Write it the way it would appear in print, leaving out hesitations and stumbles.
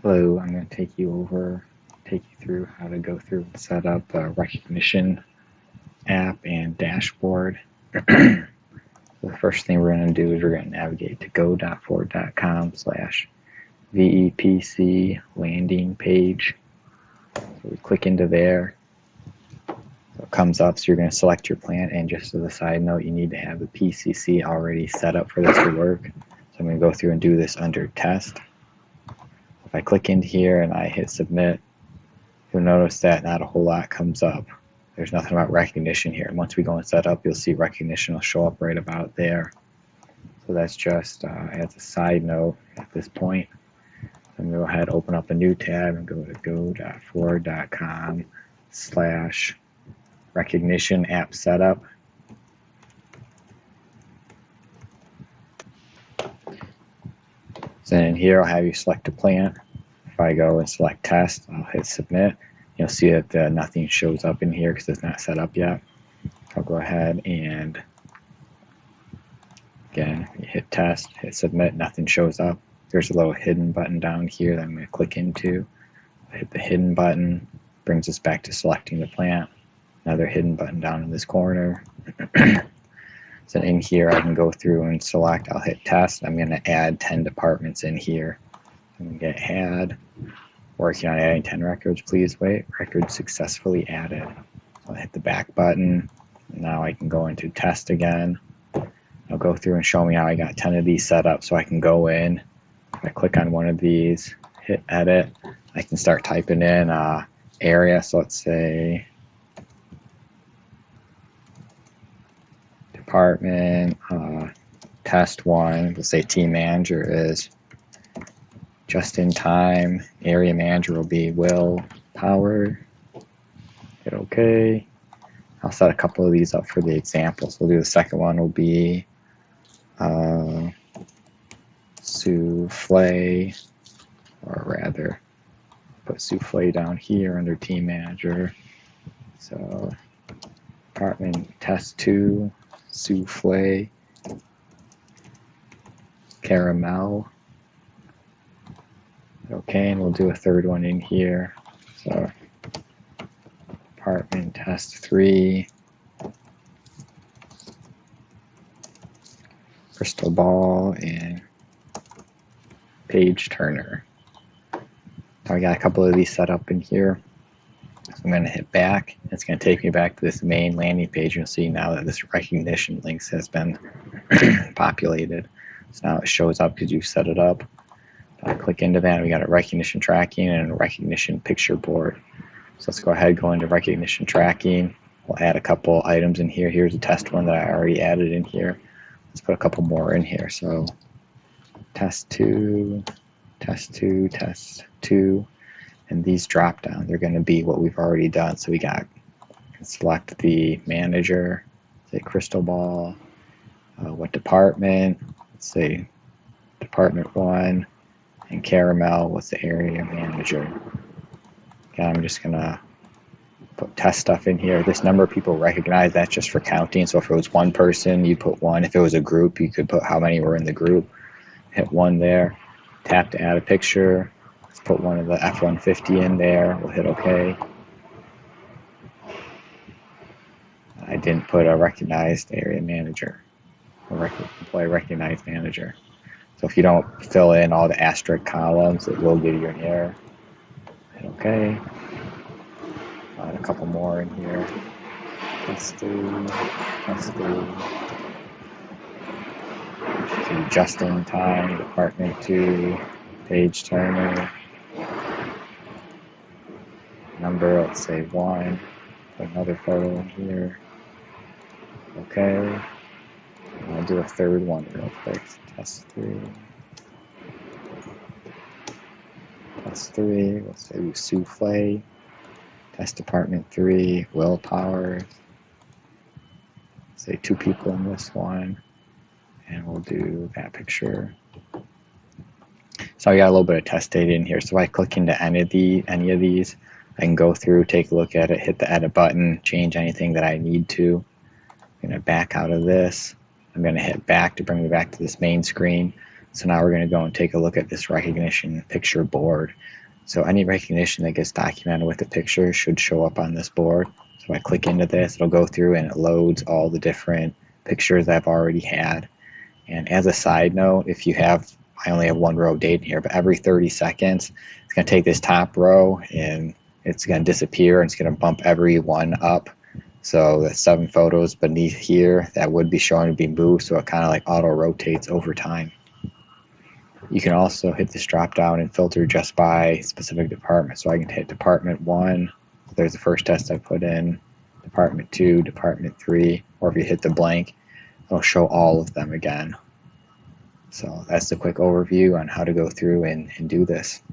Hello, I'm going to take you through how to go through and set up a Rekognition app and dashboard. The first thing we're going to do is we're going to navigate to go.ford.com/VEPC landing page. So we click into there. So it comes up, so you're going to select your plant, and just as a side note, you need to have the PCC already set up for this to work. So I'm going to go through and do this under test. If I click in here and I hit submit, you'll notice that not a whole lot comes up. There's nothing about Rekognition here. And once we go and set up, you'll see Rekognition will show up right about there. So that's just as a side note at this point. I'm going to go ahead and open up a new tab and go to go.ford.com/Rekognition app setup. So in here, I'll have you select a plant. If I go and select test, I'll hit submit. You'll see that nothing shows up in here because it's not set up yet. I'll go ahead and again, hit test, hit submit, nothing shows up. There's a little hidden button down here that I'm going to click into. I'll hit the hidden button, brings us back to selecting the plant. Another hidden button down in this corner. So in here, I can go through and select. I'll hit test. I'm going to add 10 departments in here. I'm going to get add. Working on adding 10 records. Please wait. Record successfully added. So I'll hit the back button. Now I can go into test again. I'll go through and show me how I got 10 of these set up, so I can go in. If I click on one of these, hit edit, I can start typing in area. So let's say department test 1. Let's say team manager is just in time. Area manager will be Will Power. Hit OK. I'll set a couple of these up for the examples. We'll do the second one will be Souffle, or rather put Souffle down here under team manager. So department test 2, Souffle, caramel. Okay, and we'll do a third one in here. So department test 3, crystal ball, and page turner. So I got a couple of these set up in here. So I'm going to hit back. It's going to take me back to this main landing page. You'll see now that this Rekognition links has been populated. So now it shows up because you've set it up. I click into that. We got a Rekognition tracking and a Rekognition picture board. So let's go ahead, go into Rekognition tracking. We'll add a couple items in here. Here's a test one that I already added in here. Let's put a couple more in here. So test 2, test 2, test 2. And these drop down, they're going to be what we've already done. So we got, select the manager, say crystal ball, what department, let's say department 1, and caramel, what's the area manager. Okay, I'm just going to put test stuff in here. This number of people recognize, that's just for counting. So if it was one person, you put 1. If it was a group, you could put how many were in the group. Hit 1 there. Tap to add a picture. Let's put one of the F-150 in there. We'll hit OK. I didn't put a recognized area manager, or employee recognized manager. So if you don't fill in all the asterisk columns, it will give you an error. Hit OK. Add a couple more in here. Test 3, test 3. So just in time, department 2, page turner. Number, let's say 1. Put another photo in here. Okay. I'll do a third one real quick. Test 3. Test 3. Let's say Souffle. Test department 3. Willpower. Say 2 people in this one. And we'll do that picture. So I got a little bit of test data in here. So if I click into any of these, I can go through, take a look at it, hit the edit button, change anything that I need to. I'm going to back out of this. I'm going to hit back to bring me back to this main screen. So now we're going to go and take a look at this recognition picture board. So any recognition that gets documented with a picture should show up on this board. So if I click into this, it'll go through and it loads all the different pictures I've already had. And as a side note, if you have, I only have one row of data here, but every 30 seconds, it's going to take this top row and it's going to disappear and it's going to bump every one up. So the 7 photos beneath here that would be showing to be moved, so it kind of like auto rotates over time. You can also hit this drop down and filter just by specific department. So I can hit Department 1, there's the first test I put in, Department 2, Department 3, or if you hit the blank, it'll show all of them again. So that's the quick overview on how to go through and do this.